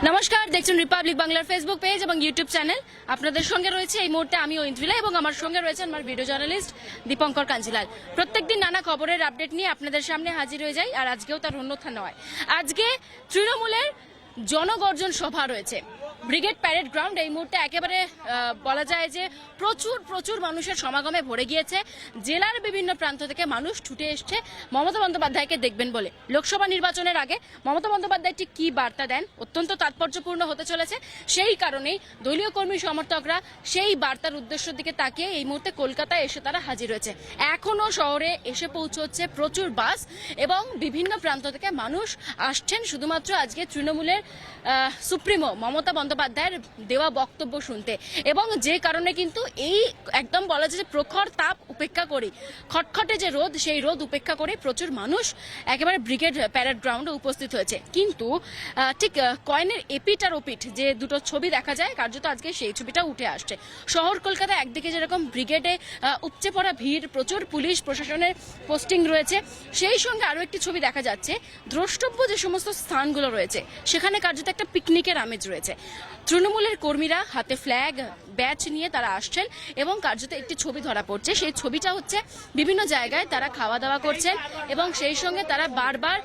নমস্কার, দেখছেন রিপাবলিক বাংলার ফেসবুক পেজ এবং ইউটিউব চ্যানেল। আপনাদের সঙ্গে রয়েছে এই মুহূর্তে আমি ঐন্দ্রিলা এবং আমার সঙ্গে রয়েছেন আমার ভিডিও জার্নালিস্ট দীপঙ্কর কাঞ্জিলাল। প্রত্যেকদিন নানা খবরের আপডেট নিয়ে আপনাদের সামনে হাজির হয়ে যাই, আর আজকেও তার অন্যথা নয়। আজকে তৃণমূলের জনগর্জন সভা রয়েছে ব্রিগেড প্যারেড গ্রাউন্ড। এই মুহূর্তে একেবারে বলা যায় যে প্রচুর মানুষের সমাগমে ভরে গিয়েছে। জেলার বিভিন্ন প্রান্ত থেকে মানুষ ছুটে এসছে মমতা বন্দ্যোপাধ্যায়কে দেখবেন বলে। লোকসভা নির্বাচনের আগে মমতা বন্দ্যোপাধ্যায় ঠিক কি বার্তা দেন, অত্যন্ত তাৎপর্যপূর্ণ হতে চলেছে। সেই কারণেই দলীয় কর্মী সমর্থকরা সেই বার্তার উদ্দেশ্যের দিকে তাকিয়ে এই মুহূর্তে কলকাতায় এসে তারা হাজির হয়েছে। এখনো শহরে এসে পৌঁছচ্ছে প্রচুর বাস এবং বিভিন্ন প্রান্ত থেকে মানুষ আসছেন শুধুমাত্র আজকে তৃণমূলের সুপ্রিমো মমতা বন্দ্যোপাধ্যায়ের দেওয়া বক্তব্য শুনতে। এবং যে কারণে কিন্তু এই একদম বলা যায় যে প্রখর তাপ উপেক্ষা করে, খটখটে যে রোদ, সেই রোদ উপেক্ষা করে প্রচুর মানুষ একেবারে ব্রিগেড প্যারেড গ্রাউন্ডে উপস্থিত হয়েছে। কিন্তু ঠিক কয়েনের এপিট আর ওপিট যে দুটো ছবি দেখা যায়, কার্যত আজকে সেই ছবিটা উঠে আসছে। শহর কলকাতা একদিকে যেরকম ব্রিগেডে উপচে পড়া ভিড়, প্রচুর পুলিশ প্রশাসনের পোস্টিং রয়েছে, সেই সঙ্গে আরও একটি ছবি দেখা যাচ্ছে দ্রষ্টব্য যে সমস্ত স্থানগুলো রয়েছে সেখানে কার্যত একটা পিকনিকের আমেজ রয়েছে। তৃণমূলের কর্মীরা হাতে ফ্ল্যাগ ব্যাচ নিয়ে তারা আসছেন এবং কার্যত একটি ছবি ধরা পড়ছে। সেই ছবিটা হচ্ছে বিভিন্ন জায়গায় তারা খাওয়া দাওয়া করছেন এবং সেই সঙ্গে তারা বারবার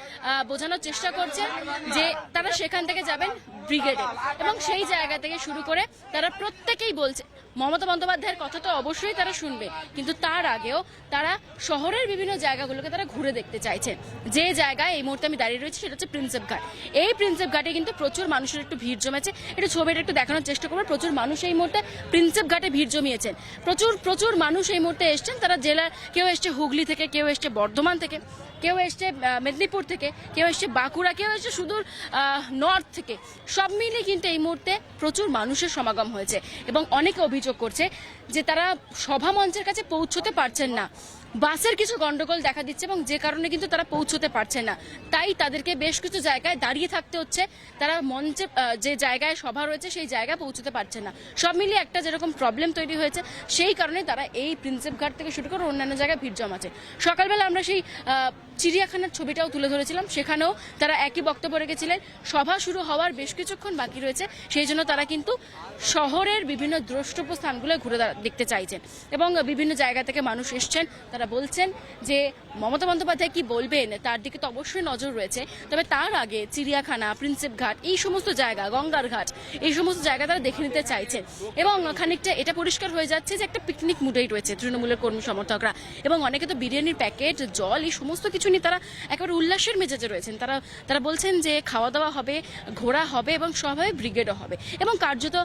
বোঝানোর চেষ্টা করছেন যে তারা সেখান থেকে যাবেন ব্রিগেডে। এবং সেই জায়গা থেকে শুরু করে তারা প্রত্যেকেই বলছে মমতা বন্দ্যোপাধ্যায়ের কথা তো অবশ্যই তারা শুনবে, কিন্তু তার আগেও তারা শহরের বিভিন্ন জায়গাগুলোকে তারা ঘুরে দেখতে চাইছেন। যে জায়গায় এই মুহূর্তে আমি দাঁড়িয়ে রয়েছি সেটা হচ্ছে প্রিন্সেপ ঘাট। এই প্রিন্সেপ ঘাটে কিন্তু প্রচুর মানুষের একটু ভিড় জমেছে। একটু ছবিটা একটু দেখানোর চেষ্টা করবো। প্রচুর মানুষ এই মুহূর্তে প্রিন্সেপ ঘাটে ভিড় জমিয়েছেন। প্রচুর মানুষ এই মুহূর্তে এসছেন। তারা জেলার কেউ এসছে হুগলি থেকে, কেউ এসছে বর্ধমান থেকে, কেউ এসছে মেদিনীপুর থেকে, কেউ এসছে বাঁকুড়া, কেউ এসছে সুদূর নর্থ থেকে। সব মিলিয়ে কিন্তু এই মুহূর্তে প্রচুর মানুষের সমাগম হয়েছে এবং অনেকে অভিযোগ করছে যে তারা সভা মঞ্চের কাছে পৌঁছতে পারছেন না। বাসের কিছু গন্ডগোল দেখা দিচ্ছে এবং যে কারণে কিন্তু তারা পৌঁছতে পারছে না, তাই তাদেরকে বেশ কিছু জায়গায় দাঁড়িয়ে থাকতে হচ্ছে। তারা মঞ্চে যে জায়গায় সভা রয়েছে সেই জায়গায় পৌঁছতে পারছে না। সব মিলিয়ে একটা যেরকম প্রবলেম তৈরি হয়েছে, সেই কারণে তারা এই প্রিন্সেপ ঘাট থেকে শুরু করে অন্যান্য জায়গায় ভিড় জমাচ্ছে। সকালবেলা আমরা সেই চিড়িয়াখানার ছবিটাও তুলে ধরেছিলাম, সেখানেও তারা একই বক্তব্য রেখেছিলেন। সভা শুরু হওয়ার বেশ কিছুক্ষণ বাকি রয়েছে, সেই জন্য তারা কিন্তু শহরের বিভিন্ন দ্রষ্টব্য স্থানগুলো ঘুরে দেখতে চাইছেন এবং বিভিন্ন জায়গা থেকে মানুষ এসছেন। তারা বলছেন যে মমতা বন্দ্যোপাধ্যায় কি বলবেন তার দিকে তো অবশ্যই নজর রয়েছে, তবে তার আগে চিড়িয়াখানা, প্রিন্সেপ ঘাট, এই সমস্ত জায়গা, গঙ্গার ঘাট, এই সমস্ত জায়গা তারা দেখে নিতে চাইছেন। এবং খানিকটা এটা পরিষ্কার হয়ে যাচ্ছে যে একটা পিকনিক মুডেই রয়েছে তৃণমূলের কর্মী সমর্থকরা। এবং অনেকে তো বিরিয়ানির প্যাকেট, জল, এই সমস্ত কিছু নিয়ে তারা একেবারে উল্লাসের মেজাজে রয়েছেন। তারা বলছেন যে খাওয়া দাওয়া হবে, ঘোরা হবে এবং সবাই ব্রিগেডও হবে এবং কার্যত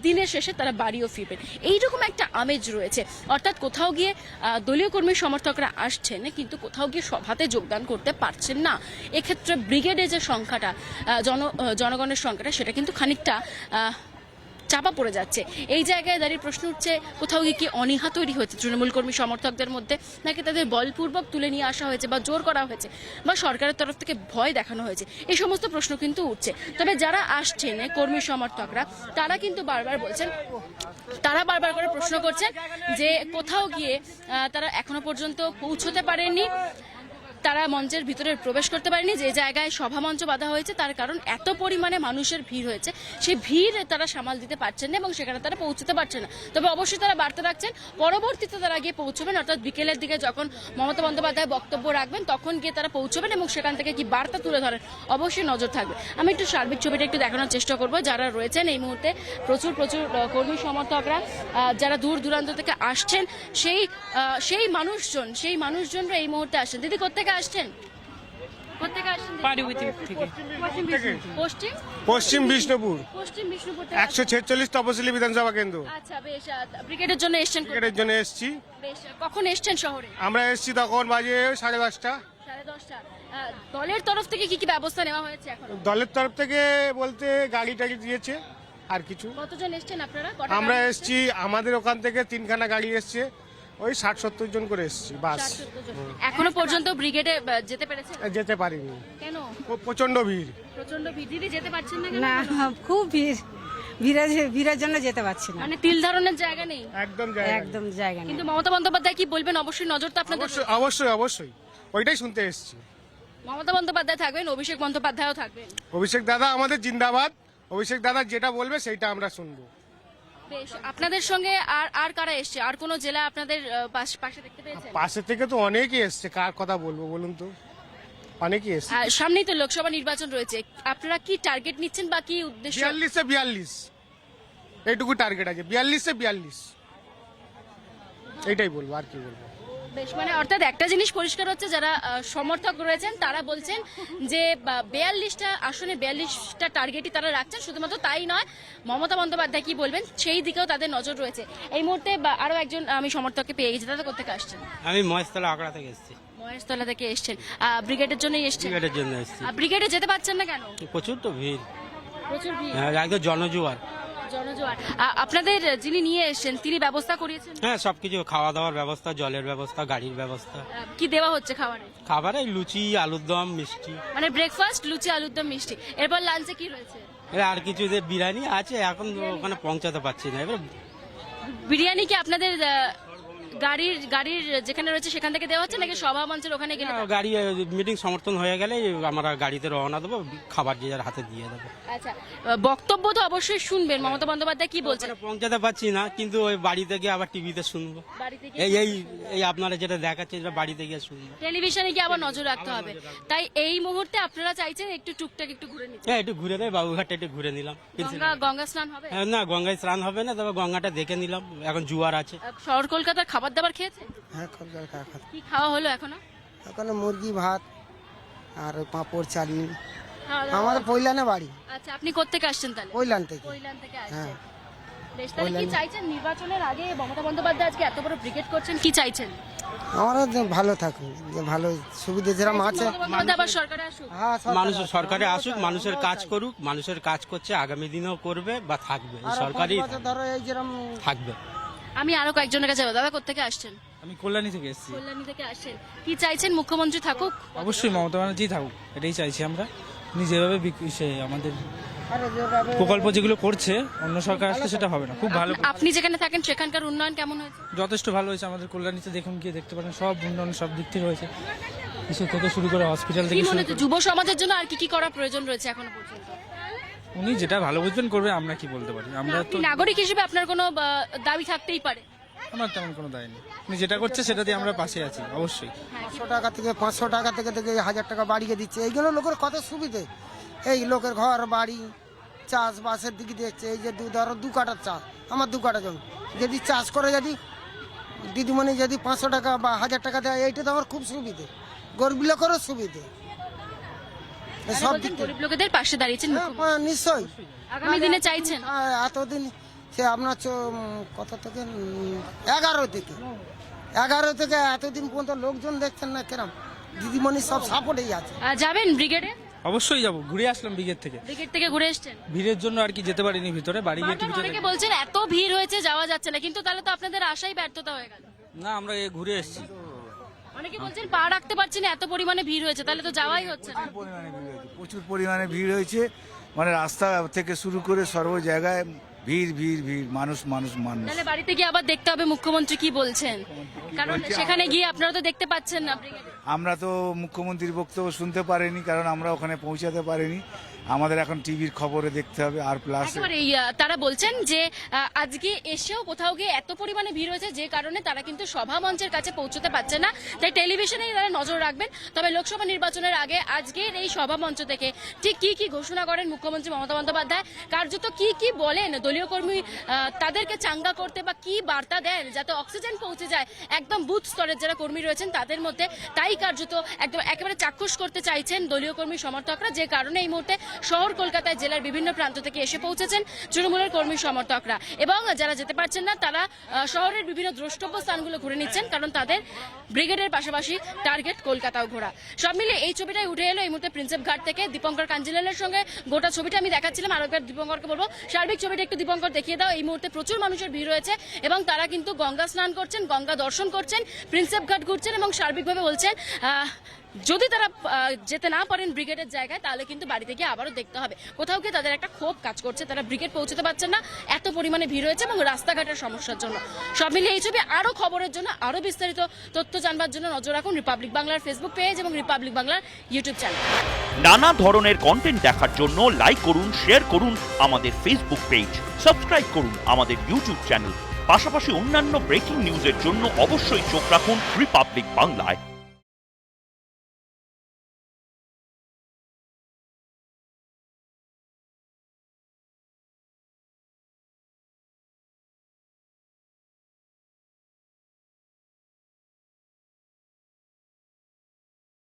দিনের শেষে তারা বাড়িও ফিরবেন। এইরকম একটা আমেজ রয়েছে। অর্থাৎ কোথাও গিয়ে দলীয় কর্মী সমর্থকরা আসছেন কিন্তু কোথাও গিয়ে সভাতে যোগদান করতে পারছেন না। এক্ষেত্রে ব্রিগেডে যে সংখ্যাটা, জনগণের সংখ্যাটা, সেটা কিন্তু খানিকটা চাপা পড়ে যাচ্ছে। এই জায়গায় দাঁড়িয়ে প্রশ্ন উঠছে কোথাও গিয়ে কি অনীহা তৈরি হয়েছে তৃণমূল কর্মী সমর্থকদের মধ্যে, নাকি তাদের বলপূর্বক তুলে নিয়ে আসা হয়েছে বা জোর করা হয়েছে বা সরকারের তরফ থেকে ভয় দেখানো হয়েছে। এই সমস্ত প্রশ্ন কিন্তু উঠছে। তবে যারা আসছেন কর্মী সমর্থকরা, তারা কিন্তু বারবার বলছেন, তারা বারবার করে প্রশ্ন করছেন যে কোথাও গিয়ে তারা এখনো পর্যন্ত পৌঁছতে পারেননি, তারা মঞ্চের ভিতরে প্রবেশ করতে পারেনি। যে জায়গায় সভা মঞ্চ বাঁধা হয়েছে তার কারণ এত পরিমাণে মানুষের ভিড় হয়েছে, সেই ভিড় তারা সামাল দিতে পারছেন না এবং সেখানে তারা পৌঁছতে পারছে না। তবে অবশ্যই তারা বার্তা রাখছেন পরবর্তীতে তারা গিয়ে পৌঁছবেন, অর্থাৎ বিকেলের দিকে যখন মমতা বন্দ্যোপাধ্যায় বক্তব্য রাখবেন তখন গিয়ে তারা পৌঁছবেন এবং সেখান থেকে কি বার্তা তুলে ধরেন অবশ্যই নজর থাকবে। আমি একটু সার্বিক ছবিটা একটু দেখানোর চেষ্টা করবো। যারা রয়েছেন এই মুহূর্তে প্রচুর কর্মী সমর্থকরা যারা দূর দূরান্ত থেকে আসছেন, সেই মানুষজনরা এই মুহূর্তে আসছেন। দিদি কোথেকে আসছেন? পশ্চিম বিষ্ণুপুর 146 তপশিলি বিধানসভা কেন্দ্র। আচ্ছা, বেশ। ব্রিগেডের জন্য এসেছেন? ক্রিকেটের জন্য এসেছি। বেশ। কখন এসেছেন শহরে? আমরা এসেছি তখন বাজে 10:30। দলের তরফ থেকে কি কি ব্যবস্থা নেওয়া হয়েছে এখন? দলের তরফ থেকে বলতে গাড়ি টাড়ি দিয়েছে আর কিছু। কতজন এসেছেন আপনারা? আমরা এসেছি, আমাদের ওখান থেকে 3খানা গাড়ি এসছে, ওই 60-70 জন করে এসেছি বাস। এখনো পর্যন্ত ব্রিগেডে যেতে পেরেছে? যেতে পারিনি। কেন? প্রচন্ড ভিড়। দিদি যেতে পারছেন না? না, খুব ভিড়। ভিড়ের জন্য যেতে পারছি না। মানে তিল ধারণের জায়গা নেই? একদম জায়গা নেই। কিন্তু মমতা বন্দ্যোপাধ্যায় কি বলবেন অবশ্যই নজর তো আপনাদের? অবশ্যই ওইটাই শুনতে এসেছি। মমতা বন্দ্যোপাধ্যায় থাকবেন, অভিষেক বন্দ্যোপাধ্যায়ও থাকবেন। অভিষেক দাদা আমাদের জিন্দাবাদ, অভিষেক দাদা যেটা বলবে সেইটা আমরা শুনবো। বেশ, আপনাদের সঙ্গে আর আর কারা এসছে? আর কোনো জেলা আপনাদের পাশে দেখতে পেয়েছেন? পাশে থেকে তো অনেকেই এসছে, কার কথা বলবো বলুন তো, অনেকেই এসছে। আর সামনেই তো লোকসভা নির্বাচন রয়েছে, আপনারা কি টার্গেট নিচ্ছেন বা কি উদ্দেশ্য? 42 এইটুকু টার্গেট আছে, 42 এইটাই বলবো, আর কি বলবো। বেশ, মানে অর্থাৎ একটা জিনিস পরিষ্কার হচ্ছে, যারা সমর্থক রয়েছেন তারা বলছেন যে 42টা আসনে 42টা টার্গেটই তারা রাখছেন। শুধুমাত্র তাই নয়, মমতা বন্দ্যোপাধ্যায় কি বলবেন সেই দিকেও তাদের নজর রয়েছে। এই মুহূর্তে আরো একজন আমি সমর্থককে পেয়ে গেছি। দাদা কোথা থেকে আসছেন? আমি মহেশতলা আগ্রা থেকে এসেছি। মহেশতলা থেকে এসছেন, ব্রিগেডের জন্যই এসছেন? ক্রিকেটের জন্য এসেছি। ব্রিগেডে যেতে পারছেন না কেন? প্রচুর তো ভিড়, প্রচুর ভিড়, হ্যাঁ, একদম জনজোয়ার। জনজোয়ার। আপনাদের যিনি নিয়ে এসছেন তিনি ব্যবস্থা করিয়েছেন? হ্যাঁ, সবকিছু, খাওয়া দাওয়ার ব্যবস্থা, জলের ব্যবস্থা, গাড়ির ব্যবস্থা। কি দেওয়া হচ্ছে খাবারে? খাবারে লুচি, আলুর দম, মিষ্টি, মানে ব্রেকফাস্ট, লুচি, আলুর দম, মিষ্টি। এরপর লাঞ্চে কি রয়েছে? আর কিছু যে বিরিয়ানি আছে, এখন ওখানে পৌঁছাতে পারছি না। এবার বিরিয়ানি কি আপনাদের গাড়ির যেখানে রয়েছে সেখান থেকে দেওয়া হচ্ছে নাকি সভা মঞ্চের ওখানে গেলে? গাড়ি মিটিং সমর্থন হয়ে গেলে আমরা গাড়িতে রওনা দেবো, খাবার যে যার হাতে দিয়ে দেবো। আচ্ছা, বক্তব্য তো অবশ্যই শুনবেন, মমতা বন্দ্যোপাধ্যায় কি বলছেন? ওখানে পৌঁছাতে পারছি না, কিন্তু ওই বাড়িতে গিয়ে আবার টিভিতে শুনবো। বাড়িতে এই এই এই আপনারা যেটা দেখাচ্ছে, এটা বাড়িতে গিয়ে শুনবো। টেলিভিশনে গিয়ে আবার নজর রাখতে হবে। তাই এই মুহূর্তে আপনারা চাইছেন একটু টুকটাক একটু ঘুরে নিতে? হ্যাঁ, একটু ঘুরে নেই, বাবুঘাটে একটু ঘুরে নিলাম। গঙ্গা স্নান হবে? হ্যাঁ, না, গঙ্গায় স্নান হবে না, তবে গঙ্গাটা দেখে নিলাম, এখন জোয়ার আছে। শহর কলকাতার খাবার দাবার খেয়েছেন? হ্যাঁ, খুব দরকার খাতে। কি খাওয়া হলো এখনো? ওখানে মুরগি ভাত আর ওই পাঁপড় চাটনি। খাওয়া দাওয়া? আমাদের পৈলানে বাড়ি, আচ্ছা, আপনি কোত্থেকে আসছেন তাহলে? পৈলান থেকে। কৈলান থেকে হ্যাঁ। আসছেন। বেশ, তাহলে কি চাইছেন নির্বাচনের আগে মমতা বন্দ্যোপাধ্যায় আজকে এত বড় ব্রিগেড করছেন, কি চাইছেন? আমরা যে ভালো থাকুন, যে ভালো সুবিধা যেরকম আছে। মমতা বন্দ্যোপাধ্যায় আবার সরকারে আসুক? হ্যাঁ, মানুষের সরকারে আসুক, মানুষের কাজ করুক, মানুষের কাজ করছে, আগামী দিনেও করবে বা থাকবে, এই সরকারই ধরো এই যেরকম থাকবে। আমি আরো কয়েকজনের কাছে যাবো। দাদা কোত্থেকে আসছেন? আমি কল্যাণী থেকে এসেছি। কল্যাণী থেকে আসছেন, কি চাইছেন? মুখ্যমন্ত্রী থাকুক? অবশ্যই মমতা ব্যানার্জি থাকুক, এটাই চাইছি আমরা। উনি যেভাবে আমাদের আরে যেভাবে প্রকল্প যেগুলো করছে, অন্য সরকার আসলে সেটা হবে না। খুব ভালো, আপনি যেখানে থাকেন সেখানকার উন্নয়ন কেমন হয়েছে? যথেষ্ট ভালো হয়েছে। আমাদের কল্যাণীতে দেখুন, গিয়ে দেখতে পারেন, সব উন্নয়ন সব দিক থেকে হয়েছে, কিছু থেকে শুরু করে হসপিটাল কি থেকে মনে শুরু হচ্ছে করে। যুব সমাজের জন্য আর কি কি করা প্রয়োজন রয়েছে এখনো পর্যন্ত? উনি যেটা ভালো বুঝবেন করবে, আমরা কি বলতে পারি? আমরা তো আপনি নাগরিক হিসেবে আপনার কোনো দাবি থাকতেই পারে। আমার তেমন কোনো দায় নেই, উনি যেটা করছে সেটা দিয়ে আমরা পাশে আছি অবশ্যই। 500 টাকা থেকে 500 টাকা থেকে 1000 টাকা বাড়িয়ে দিচ্ছে। এইগুলো লোকের কত সুবিধে। এই লোকের ঘর বাড়ি, চাষবাসের দিকে দেখছে। এই যে ধরো 2 কাঠা চাষ, আমার 2 কাঠা জমি, যদি চাষ করে যদি দিদিমণি যদি 500 টাকা বা 1000 টাকা দেয়, এইটা তো আমার খুব সুবিধে, গরিব লোকেরও সুবিধে। এই সব দিক থেকে গরিব লোকেদের পাশে দাঁড়িয়েছেন মুখ্যমন্ত্রী। হ্যাঁ, নিশ্চয়ই। আগামী দিনে চাইছেন? এতদিন সে আপনার কত থেকে 11 থেকে এতদিন পর্যন্ত লোকজন দেখছেন না কেরম, দিদিমণি সব সাপোর্টেই আছে। যাবেন ব্রিগেডে? অবশ্যই যাবো, ঘুরে আসলাম ব্রিগেড থেকে। ব্রিগেড থেকে ঘুরে এসেছেন? ভিড়ের জন্য আর কি যেতে পারিনি ভিতরে, বাড়ি গিয়ে বারবার টিভিতে অনেকে বলছেন এত ভিড় হয়েছে যাওয়া যাচ্ছে না, কিন্তু তাহলে তো আপনাদের আশাই ব্যর্থতা হয়ে গেল। না, আমরা ঘুরে এসেছি। অনেকে বলছেন পা রাখতে পারছি না, এত পরিমাণে ভিড় হয়েছে, তাহলে তো যাওয়াই হচ্ছে না। প্রচুর পরিমাণে ভিড় হয়েছে, মানে রাস্তা থেকে শুরু করে সর্ব জায়গায় ভিড় ভিড় ভিড়, মানুষ মানুষ মানুষ। তাহলে বাড়িতে গিয়ে আবার দেখতে হবে মুখ্যমন্ত্রী কি বলছেন, কারণ সেখানে গিয়ে আপনারা তো দেখতে পাচ্ছেন না ব্রিগেডে। আমরা তো মুখ্যমন্ত্রীর বক্তব্য শুনতে পারিনি, কারণ আমরা ওখানে পৌঁছাতে পারিনি। আমাদের এখন টিভির খবরে দেখতে হবে। আর প্লাস একেবারে তারা বলছেন যে আজকে এসেও কোথাও গিয়ে এত পরিমাণে ভিড় হয়েছে যে কারণে তারা কিন্তু সভা মঞ্চের কাছে পৌঁছতে পারছে না, তাই টেলিভিশনে তারা নজর রাখবেন। তবে লোকসভা নির্বাচনের আগে আজকের এই সভা মঞ্চ থেকে ঠিক কি কি ঘোষণা করেন মুখ্যমন্ত্রী মমতা বন্দ্যোপাধ্যায়, কার্যত কি কি বলেন দলীয় কর্মী তাদেরকে চাঙ্গা করতে, বা কি বার্তা দেন যাতে অক্সিজেন পৌঁছে যায় একদম বুথ স্তরের যারা কর্মী রয়েছেন তাদের মধ্যে, তাই কার্যত একদম একেবারে চাক্ষুষ করতে চাইছেন দলীয় কর্মী সমর্থকরা, যে কারণে এই মুহূর্তে শহর কলকাতায় জেলার বিভিন্ন প্রান্ত থেকে এসে পৌঁছেছেন তৃণমূলের কর্মী সমর্থকরা, এবং যারা যেতে পারছেন না তারা শহরের বিভিন্ন দ্রষ্টব্য স্থানগুলো ঘুরে নিচ্ছেন, কারণ তাদের ব্রিগেডের পাশাপাশি টার্গেট কলকাতাও ঘোরা। সব মিলে এই ছবিটাই উঠে এলো এই মুহূর্তে প্রিন্সেপ ঘাট থেকে। দীপঙ্কর কাঞ্জিলালের সঙ্গে গোটা ছবিটা আমি দেখাচ্ছিলাম, আরো একবার দীপঙ্করকে বলবো সার্বিক ছবিটা একটু দীপঙ্কর দেখিয়ে দাও। এই মুহূর্তে প্রচুর মানুষের ভিড় রয়েছে এবং তারা কিন্তু গঙ্গা স্নান করছেন, গঙ্গা দর্শন করছেন, প্রিন্সেপ ঘাট ঘুরছেন এবং সার্বিকভাবে বলছেন যদি তারা যেতে না পারেন ব্রিগেডের জায়গায়, তাহলে কিন্তু বাড়িতে গিয়ে আবারও দেখতে হবে। কোথাও গিয়ে তাদের একটা ক্ষোভ কাজ করছে, তারা ব্রিগেড পৌঁছতে পারছেন না, এত পরিমাণে ভিড় হয়েছে এবং রাস্তাঘাটের সমস্যার জন্য। সব মিলিয়ে এই ছবি আরো খবরের জন্য, আরো বিস্তারিত তথ্য জানবার জন্য নজর রাখুন রিপাবলিক বাংলার ফেসবুক পেজ এবং রিপাবলিক বাংলার ইউটিউব চ্যানেল। নানা ধরনের কন্টেন্ট দেখার জন্য লাইক করুন, শেয়ার করুন আমাদের ফেসবুক পেজ, সাবস্ক্রাইব করুন আমাদের ইউটিউব চ্যানেল। পাশাপাশি অন্যান্য ব্রেকিং নিউজের জন্য অবশ্যই চোখ রাখুন রিপাবলিক বাংলায়।